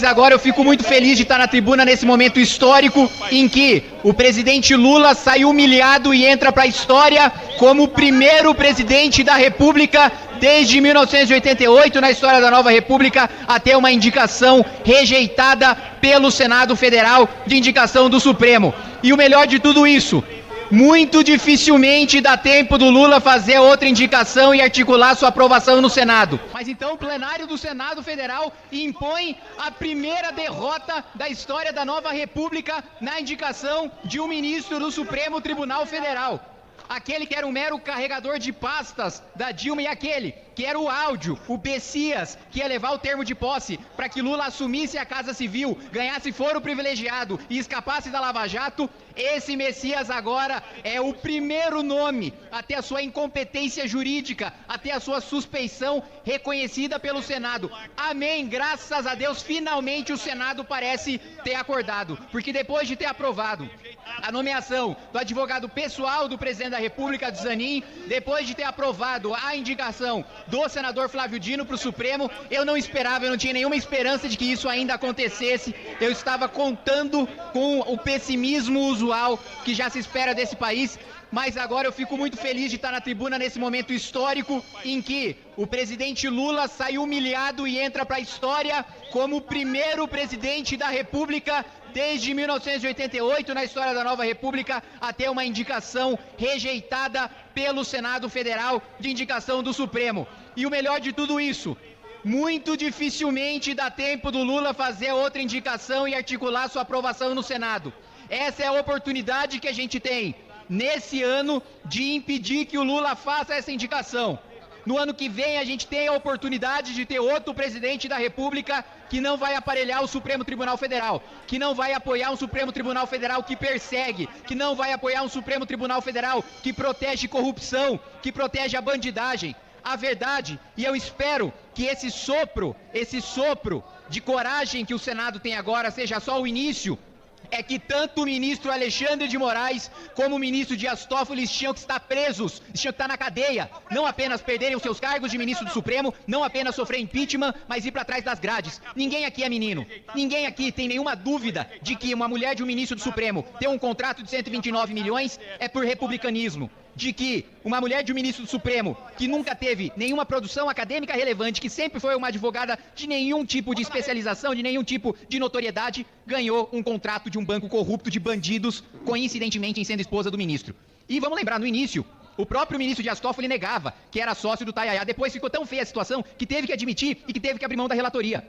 Agora eu fico muito feliz de estar na tribuna nesse momento histórico em que o presidente Lula saiu humilhado e entra para a história como o primeiro presidente da República desde 1988, na história da nova República, a ter uma indicação rejeitada pelo Senado Federal de indicação do Supremo. E o melhor de tudo isso, muito dificilmente dá tempo do Lula fazer outra indicação e articular sua aprovação no Senado. Mas então o plenário do Senado Federal impõe a primeira derrota da história da nova República na indicação de um ministro do Supremo Tribunal Federal. Aquele que era um mero carregador de pastas da Dilma e aquele que era o áudio, o Bessias, que ia levar o termo de posse para que Lula assumisse a Casa Civil, ganhasse foro privilegiado e escapasse da Lava Jato, esse Messias agora é o primeiro nome a ter a sua incompetência jurídica, a ter a sua suspeição reconhecida pelo Senado. Amém, graças a Deus, finalmente o Senado parece ter acordado, porque depois de ter aprovado a nomeação do advogado pessoal do presidente da República, do Zanin, depois de ter aprovado a indicação do senador Flávio Dino para o Supremo, eu não tinha nenhuma esperança de que isso ainda acontecesse. Eu estava contando com o pessimismo usual que já se espera desse país, mas agora eu fico muito feliz de estar na tribuna nesse momento histórico em que o presidente Lula saiu humilhado e entra para a história como o primeiro presidente da República desde 1988, na história da nova República, a ter uma indicação rejeitada pelo Senado Federal de indicação do Supremo. E o melhor de tudo isso, muito dificilmente dá tempo do Lula fazer outra indicação e articular sua aprovação no Senado. Essa é a oportunidade que a gente tem nesse ano de impedir que o Lula faça essa indicação. No ano que vem a gente tem a oportunidade de ter outro presidente da República que não vai aparelhar o Supremo Tribunal Federal, que não vai apoiar um Supremo Tribunal Federal que persegue, que não vai apoiar um Supremo Tribunal Federal que protege corrupção, que protege a bandidagem. A verdade, e eu espero que esse sopro de coragem que o Senado tem agora seja só o início, é que tanto o ministro Alexandre de Moraes como o ministro Dias Toffoli tinham que estar presos, tinham que estar na cadeia, não apenas perderem os seus cargos de ministro do Supremo, não apenas sofrer impeachment, mas ir para trás das grades. Ninguém aqui é menino, ninguém aqui tem nenhuma dúvida de que uma mulher de um ministro do Supremo ter um contrato de 129 milhões é por republicanismo. De que uma mulher de um ministro do Supremo que nunca teve nenhuma produção acadêmica relevante, que sempre foi uma advogada de nenhum tipo de especialização, de nenhum tipo de notoriedade, ganhou um contrato de um banco corrupto de bandidos, coincidentemente em sendo esposa do ministro. E vamos lembrar, no início, o próprio ministro Dias Toffoli negava que era sócio do Itamaraty. Depois ficou tão feia a situação que teve que admitir e que teve que abrir mão da relatoria.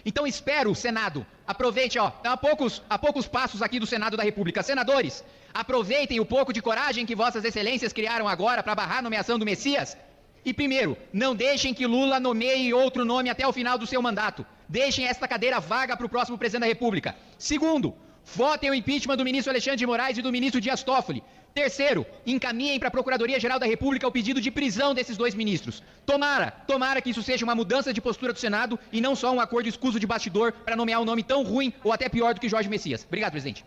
Então espero, Senado, aproveite, a poucos passos aqui do Senado da República. Senadores, aproveitem o pouco de coragem que vossas excelências criaram agora para barrar a nomeação do Messias. E primeiro, não deixem que Lula nomeie outro nome até o final do seu mandato. Deixem esta cadeira vaga para o próximo presidente da República. Segundo, votem o impeachment do ministro Alexandre de Moraes e do ministro Dias Toffoli. Terceiro, encaminhem para a Procuradoria-Geral da República o pedido de prisão desses dois ministros. Tomara que isso seja uma mudança de postura do Senado e não só um acordo escuso de bastidor para nomear um nome tão ruim ou até pior do que Jorge Messias. Obrigado, presidente.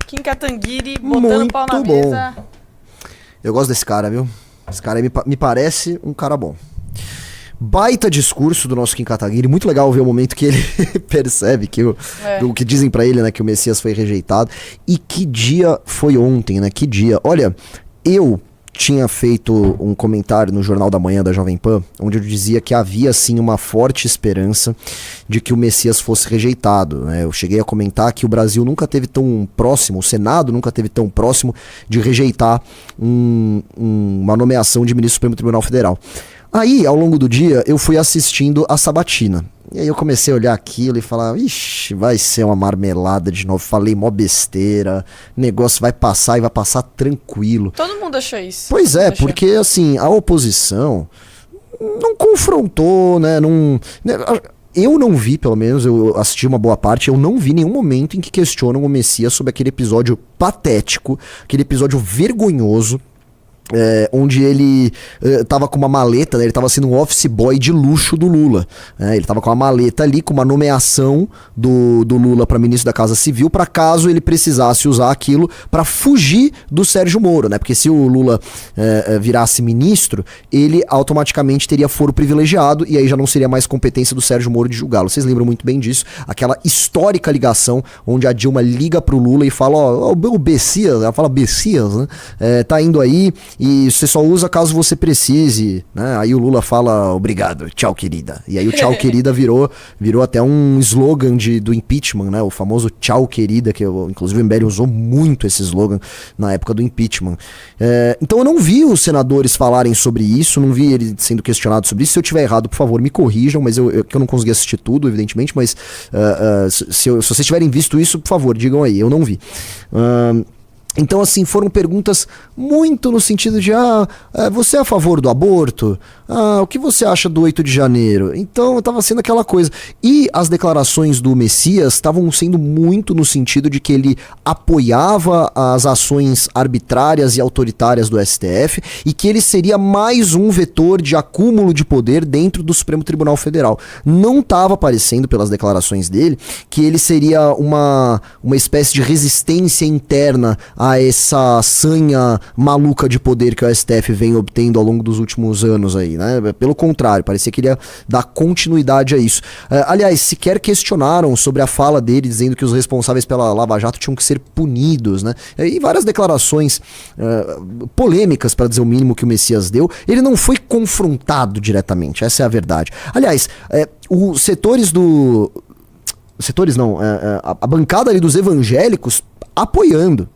Kim Kataguiri botando o pau na mesa. Eu gosto desse cara, viu? Esse cara aí me parece um cara bom. Baita discurso do nosso Kim Kataguiri, muito legal ver o momento que ele percebe que o que dizem pra ele, né, que o Messias foi rejeitado. E que dia foi ontem, né? Que dia. Olha, eu tinha feito um comentário no Jornal da Manhã da Jovem Pan, onde eu dizia que havia sim uma forte esperança de que o Messias fosse rejeitado, né? Eu cheguei a comentar que o Brasil nunca teve tão próximo, o Senado nunca teve tão próximo de rejeitar uma nomeação de ministro do Supremo Tribunal Federal. Aí, ao longo do dia, eu fui assistindo a sabatina. E aí eu comecei a olhar aquilo e falar, ixi, vai ser uma marmelada de novo. Falei mó besteira, negócio vai passar e vai passar tranquilo. Todo mundo achou isso. Pois é, porque assim, a oposição não confrontou, né, eu não vi, pelo menos, eu assisti uma boa parte, eu não vi nenhum momento em que questionam o Messias sobre aquele episódio patético, aquele episódio vergonhoso onde ele tava com uma maleta, né? Ele tava sendo um office boy de luxo do Lula. Ele tava com uma maleta ali, com uma nomeação do Lula para ministro da Casa Civil, para caso ele precisasse usar aquilo para fugir do Sérgio Moro, né? Porque se o Lula virasse ministro, ele automaticamente teria foro privilegiado e aí já não seria mais competência do Sérgio Moro de julgá-lo. Vocês lembram muito bem disso, aquela histórica ligação onde a Dilma liga pro Lula e fala, ó, o Bessias, ela fala Bessias, né? Tá indo aí e você só usa caso você precise, né? Aí o Lula fala, obrigado, tchau querida. E aí o tchau querida virou até um slogan do impeachment, né? O famoso tchau querida, que inclusive o MBL usou muito esse slogan na época do impeachment. Então eu não vi os senadores falarem sobre isso, não vi ele sendo questionado sobre isso. Se eu tiver errado, por favor, me corrijam, mas eu não consegui assistir tudo, evidentemente, mas se vocês tiverem visto isso, por favor, digam aí, eu não vi. Então, assim, foram perguntas muito no sentido de, você é a favor do aborto? O que você acha do 8 de janeiro? Então, estava sendo aquela coisa. E as declarações do Messias estavam sendo muito no sentido de que ele apoiava as ações arbitrárias e autoritárias do STF e que ele seria mais um vetor de acúmulo de poder dentro do Supremo Tribunal Federal. Não estava aparecendo pelas declarações dele que ele seria uma espécie de resistência interna a essa sanha maluca de poder que o STF vem obtendo ao longo dos últimos anos aí, né? Pelo contrário, parecia que ele ia dar continuidade a isso. Aliás, sequer questionaram sobre a fala dele, dizendo que os responsáveis pela Lava Jato tinham que ser punidos, né? E várias declarações polêmicas, para dizer o mínimo, que o Messias deu. Ele não foi confrontado diretamente, essa é a verdade. Aliás, os setores do... Setores não, a bancada ali dos evangélicos apoiando,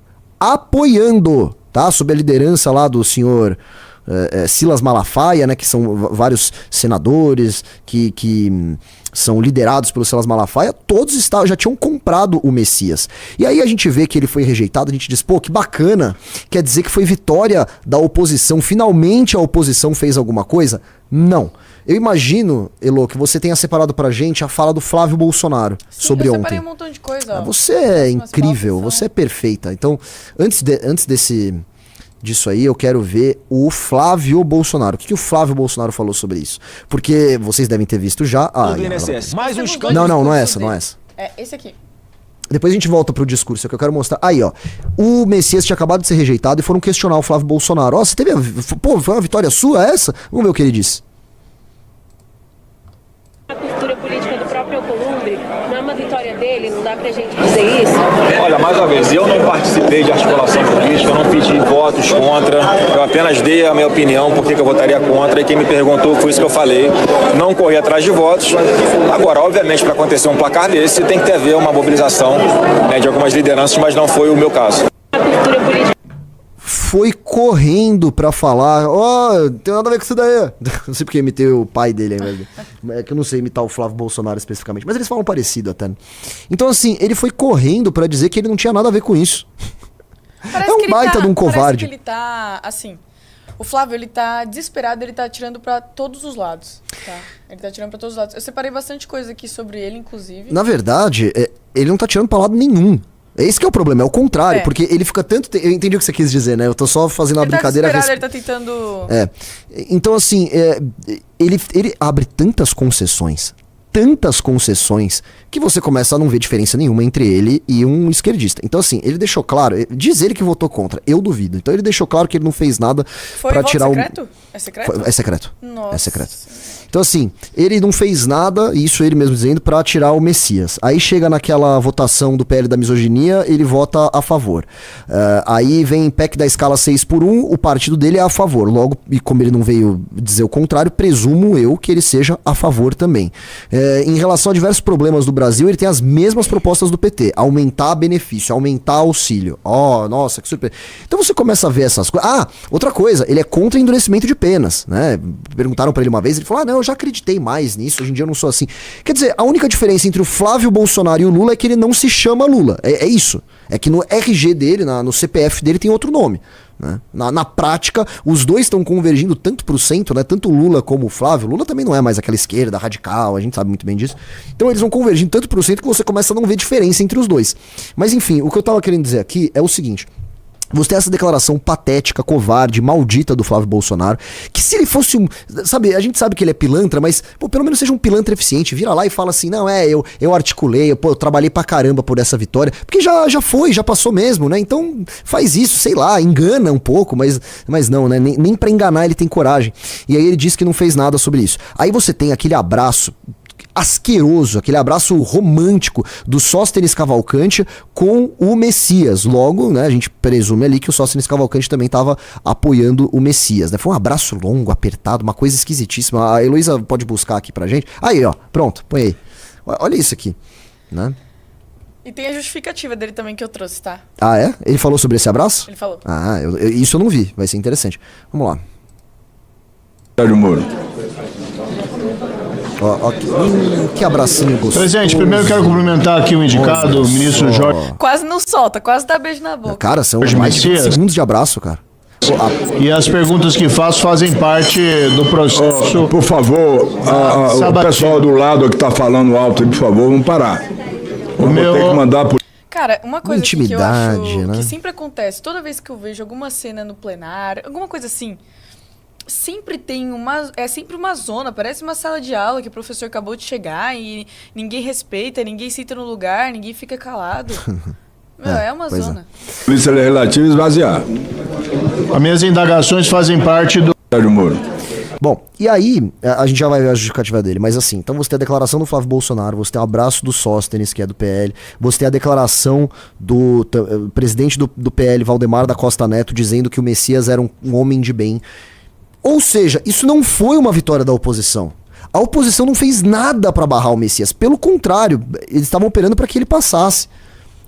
tá? Sob a liderança lá do senhor Silas Malafaia, né? Que são vários senadores que são liderados pelo Silas Malafaia, todos já tinham comprado o Messias. E aí a gente vê que ele foi rejeitado, a gente diz, pô, que bacana, quer dizer que foi vitória da oposição, finalmente a oposição fez alguma coisa? Não. Eu imagino, Elo, que você tenha separado pra gente a fala do Flávio Bolsonaro sobre ontem. Eu separei um montão de coisa. Você é incrível, você é perfeita. Então, antes disso aí, eu quero ver o Flávio Bolsonaro. O que o Flávio Bolsonaro falou sobre isso? Porque vocês devem ter visto já. Mais um escândalo. Não é essa. É esse aqui. Depois a gente volta pro discurso, que eu quero mostrar. Aí, ó. O Messias tinha acabado de ser rejeitado e foram questionar o Flávio Bolsonaro. Ó, você teve Pô, foi uma vitória sua essa? Vamos ver o que ele disse. A cultura política do próprio Alcolumbre não é uma vitória dele, não dá pra gente dizer isso? Olha, mais uma vez, eu não participei de articulação política, eu não pedi votos contra, eu apenas dei a minha opinião por que eu votaria contra, e quem me perguntou foi isso que eu falei, não corri atrás de votos. Agora, obviamente, para acontecer um placar desse, tem que haver uma mobilização, né, de algumas lideranças, mas não foi o meu caso. A cultura política foi correndo pra falar, não tem nada a ver com isso daí. Não sei porque imitei o pai dele aí, mas é que eu não sei imitar o Flávio Bolsonaro especificamente, mas eles falam parecido até. Então assim, ele foi correndo pra dizer que ele não tinha nada a ver com isso. Parece é um baita de um covarde. Parece que ele tá, assim, o Flávio, ele tá desesperado, ele tá atirando pra todos os lados, tá? Ele tá atirando pra todos os lados. Eu separei bastante coisa aqui sobre ele, inclusive. Na verdade, ele não tá atirando pra lado nenhum. É esse que é o problema, é o contrário, porque ele fica tanto... Eu entendi o que você quis dizer, né? Eu tô só fazendo uma brincadeira... Ele tá tentando... Então, assim, ele abre tantas concessões, que você começa a não ver diferença nenhuma entre ele e um esquerdista. Então, assim, ele deixou claro... Diz ele que votou contra, eu duvido. Então, ele deixou claro que ele não fez nada pra tirar o... secreto? É secreto? É secreto. Nossa. É secreto. Então, assim, ele não fez nada, isso ele mesmo dizendo, pra tirar o Messias. Aí chega naquela votação do PL da misoginia, ele vota a favor. Aí vem PEC da escala 6x1, o partido dele é a favor. Logo, e como ele não veio dizer o contrário, presumo eu que ele seja a favor também. Em relação a diversos problemas do Brasil, ele tem as mesmas propostas do PT. Aumentar benefício, aumentar auxílio. Nossa, que surpresa. Então você começa a ver essas coisas. Outra coisa, ele é contra endurecimento de penas, né? Perguntaram pra ele uma vez, ele falou, não, eu já acreditei mais nisso, hoje em dia eu não sou assim. Quer dizer, a única diferença entre o Flávio Bolsonaro e o Lula é que ele não se chama Lula. É isso. É que no RG dele, no CPF dele, tem outro nome. Né? Na prática, os dois estão convergindo tanto pro centro, né? Tanto o Lula como o Flávio. O Lula também não é mais aquela esquerda radical, a gente sabe muito bem disso. Então eles vão convergindo tanto pro centro que você começa a não ver diferença entre os dois. Mas enfim, o que eu tava querendo dizer aqui é o seguinte. Você tem essa declaração patética, covarde, maldita do Flávio Bolsonaro, que se ele fosse um... Sabe, a gente sabe que ele é pilantra, mas pô, pelo menos seja um pilantra eficiente. Vira lá e fala assim, não, eu articulei, eu trabalhei pra caramba por essa vitória. Porque já foi, já passou mesmo, né? Então faz isso, sei lá, engana um pouco, mas não, né? Nem pra enganar ele tem coragem. E aí ele diz que não fez nada sobre isso. Aí você tem aquele abraço asqueroso, aquele abraço romântico do Sóstenes Cavalcante com o Messias. Logo, né, a gente presume ali que o Sóstenes Cavalcante também estava apoiando o Messias, né? Foi um abraço longo, apertado, uma coisa esquisitíssima. A Heloísa pode buscar aqui pra gente. Aí, ó, pronto, põe aí. Olha isso aqui, né? E tem a justificativa dele também que eu trouxe, tá? Ah, é? Ele falou sobre esse abraço? Ele falou. Ah, isso eu não vi, vai ser interessante. Vamos lá. Sérgio Moro. Ó, que abracinho gostoso. Presidente, primeiro quero cumprimentar aqui o indicado, o ministro Jorge. Quase não solta, quase dá beijo na boca. Cara, são Jorge mais de 20 Messias. segundos de abraço, cara. E as perguntas que faço fazem parte do processo. Por favor, o pessoal do lado que tá falando alto, por favor, vamos parar. Vou ter que mandar por... Cara, uma coisa que eu Intimidade, acho né? que sempre acontece, toda vez que eu vejo alguma cena no plenário, alguma coisa assim, sempre tem sempre uma zona, parece uma sala de aula que o professor acabou de chegar e ninguém respeita, ninguém senta no lugar, ninguém fica calado. Meu, é uma zona. Polícia Legislativa esvaziar. As minhas indagações fazem parte do Sérgio Moro. Bom, e aí, a gente já vai ver a justificativa dele, mas assim, então você tem a declaração do Flávio Bolsonaro, você tem o abraço do Sóstenes, que é do PL, você tem a declaração do presidente do PL, Valdemar da Costa Neto, dizendo que o Messias era um homem de bem. Ou seja, isso não foi uma vitória da oposição. A oposição não fez nada pra barrar o Messias, pelo contrário, eles estavam operando para que ele passasse.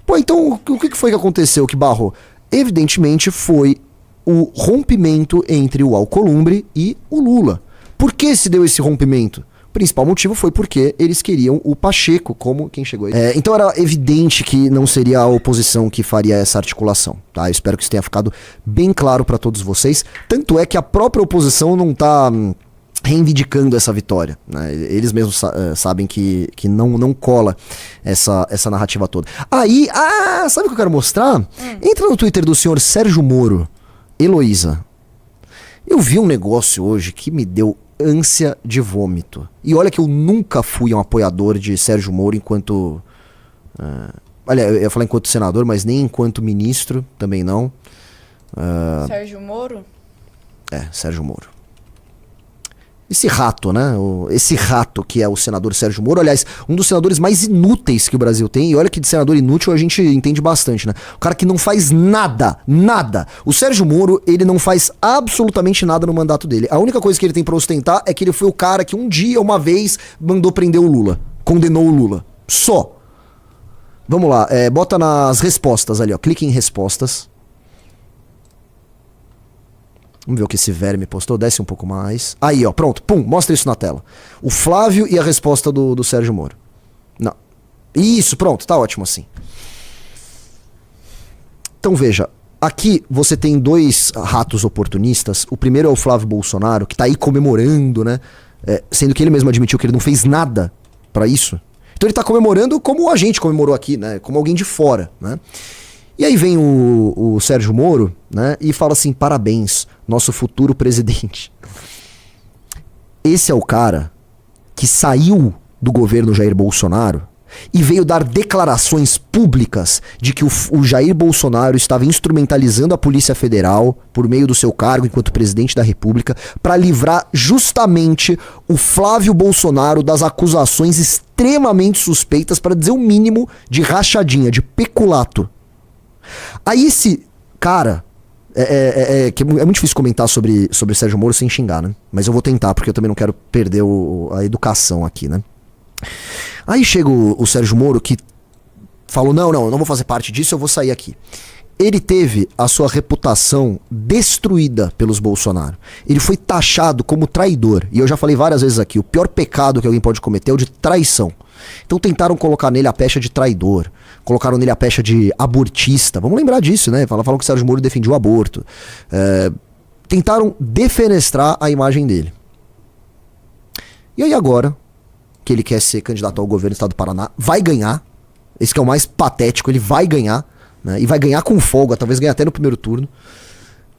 Pô, então o que foi que aconteceu que barrou? Evidentemente foi o rompimento entre o Alcolumbre e o Lula. Por que se deu esse rompimento? O principal motivo foi porque eles queriam o Pacheco como quem chegou aí. Então era evidente que não seria a oposição que faria essa articulação, tá? Eu espero que isso tenha ficado bem claro para todos vocês. Tanto é que a própria oposição não tá reivindicando essa vitória, né? Eles mesmos sabem que não cola essa narrativa toda. Aí, sabe o que eu quero mostrar? Entra no Twitter do senhor Sérgio Moro. Heloísa, eu vi um negócio hoje que me deu ânsia de vômito. E olha que eu nunca fui um apoiador de Sérgio Moro enquanto... olha, eu ia falar enquanto senador, mas nem enquanto ministro, também não. Sérgio Moro? Sérgio Moro. Esse rato, né? Esse rato que é o senador Sérgio Moro, aliás, um dos senadores mais inúteis que o Brasil tem, e olha que de senador inútil a gente entende bastante, né? O cara que não faz nada. O Sérgio Moro, ele não faz absolutamente nada no mandato dele. A única coisa que ele tem pra ostentar é que ele foi o cara que um dia, uma vez, mandou prender o Lula. Condenou o Lula. Só. Vamos lá, bota nas respostas ali, ó. Clique em respostas. Vamos ver o que esse verme postou. Desce um pouco mais. Aí, ó, pronto. Pum, mostra isso na tela. O Flávio e a resposta do Sérgio Moro. Não. Isso, pronto. Tá ótimo assim. Então veja. Aqui você tem dois ratos oportunistas. O primeiro é o Flávio Bolsonaro, que tá aí comemorando, né? Sendo que ele mesmo admitiu que ele não fez nada pra isso. Então ele tá comemorando como a gente comemorou aqui, né? Como alguém de fora, né? E aí vem o Sérgio Moro, né, e fala assim, parabéns, nosso futuro presidente. Esse é o cara que saiu do governo Jair Bolsonaro e veio dar declarações públicas de que o Jair Bolsonaro estava instrumentalizando a Polícia Federal por meio do seu cargo enquanto presidente da República para livrar justamente o Flávio Bolsonaro das acusações extremamente suspeitas, para dizer o mínimo, de rachadinha, de peculato. Aí esse cara, que é muito difícil comentar sobre Sérgio Moro sem xingar, né? Mas eu vou tentar, porque eu também não quero perder a educação aqui, né? Aí chega o Sérgio Moro, que falou, não, eu não vou fazer parte disso, eu vou sair aqui. Ele teve a sua reputação destruída pelos Bolsonaro. Ele foi taxado como traidor. E eu já falei várias vezes aqui, o pior pecado que alguém pode cometer é o de traição. Então tentaram colocar nele a pecha de traidor. Colocaram nele a pecha de abortista. Vamos lembrar disso, né? Falam que o Sérgio Moro defendia o aborto. Tentaram defenestrar a imagem dele. E aí agora, que ele quer ser candidato ao governo do estado do Paraná, vai ganhar. Esse que é o mais patético, ele vai ganhar. né? E vai ganhar com folga, talvez ganhe até no primeiro turno.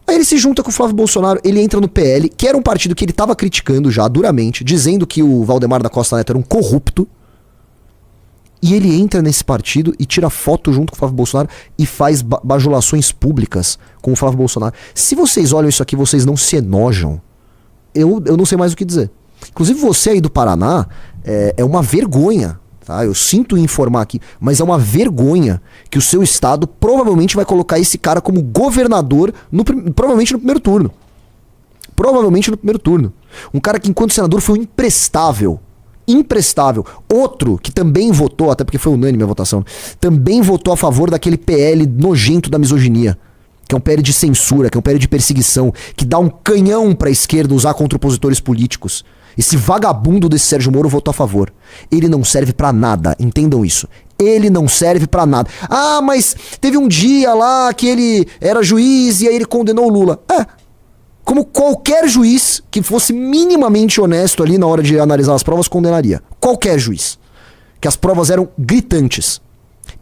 Aí ele se junta com o Flávio Bolsonaro, ele entra no PL, que era um partido que ele estava criticando já duramente, dizendo que o Valdemar da Costa Neto era um corrupto. E ele entra nesse partido e tira foto junto com o Flávio Bolsonaro e faz bajulações públicas com o Flávio Bolsonaro. Se vocês olham isso aqui, vocês não se enojam. Eu não sei mais o que dizer. Inclusive você aí do Paraná, é uma vergonha. Tá? Eu sinto informar aqui, mas é uma vergonha que o seu estado provavelmente vai colocar esse cara como governador, provavelmente no primeiro turno. Provavelmente no primeiro turno. Um cara que enquanto senador foi imprestável. Imprestável. Outro que também votou, até porque foi unânime a votação, também votou a favor daquele PL nojento da misoginia. Que é um PL de censura, que é um PL de perseguição, que dá um canhão pra esquerda usar contra opositores políticos. Esse vagabundo desse Sérgio Moro votou a favor. Ele não serve pra nada, entendam isso. Ele não serve pra nada. Ah, mas teve um dia lá que ele era juiz e aí ele condenou o Lula. Como qualquer juiz que fosse minimamente honesto ali na hora de analisar as provas condenaria. Qualquer juiz. Que as provas eram gritantes.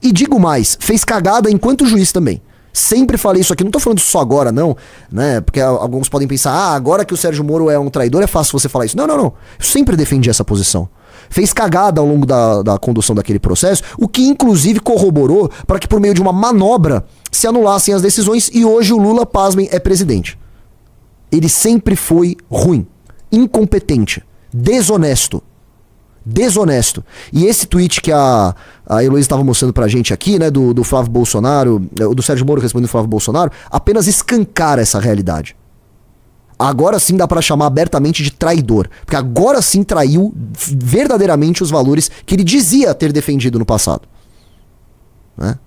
E digo mais, fez cagada enquanto juiz também. Sempre falei isso aqui, não tô falando só agora não, né? Porque alguns podem pensar, agora que o Sérgio Moro é um traidor é fácil você falar isso. Não. Eu sempre defendi essa posição. Fez cagada ao longo da condução daquele processo, o que inclusive corroborou para que por meio de uma manobra se anulassem as decisões e hoje o Lula, pasmem, é presidente. Ele sempre foi ruim, incompetente, desonesto. E esse tweet que a Heloísa estava mostrando pra gente aqui, né, do Flávio Bolsonaro, do Sérgio Moro respondendo o Flávio Bolsonaro, apenas escancara essa realidade. Agora sim dá pra chamar abertamente de traidor, porque agora sim traiu verdadeiramente os valores que ele dizia ter defendido no passado, né?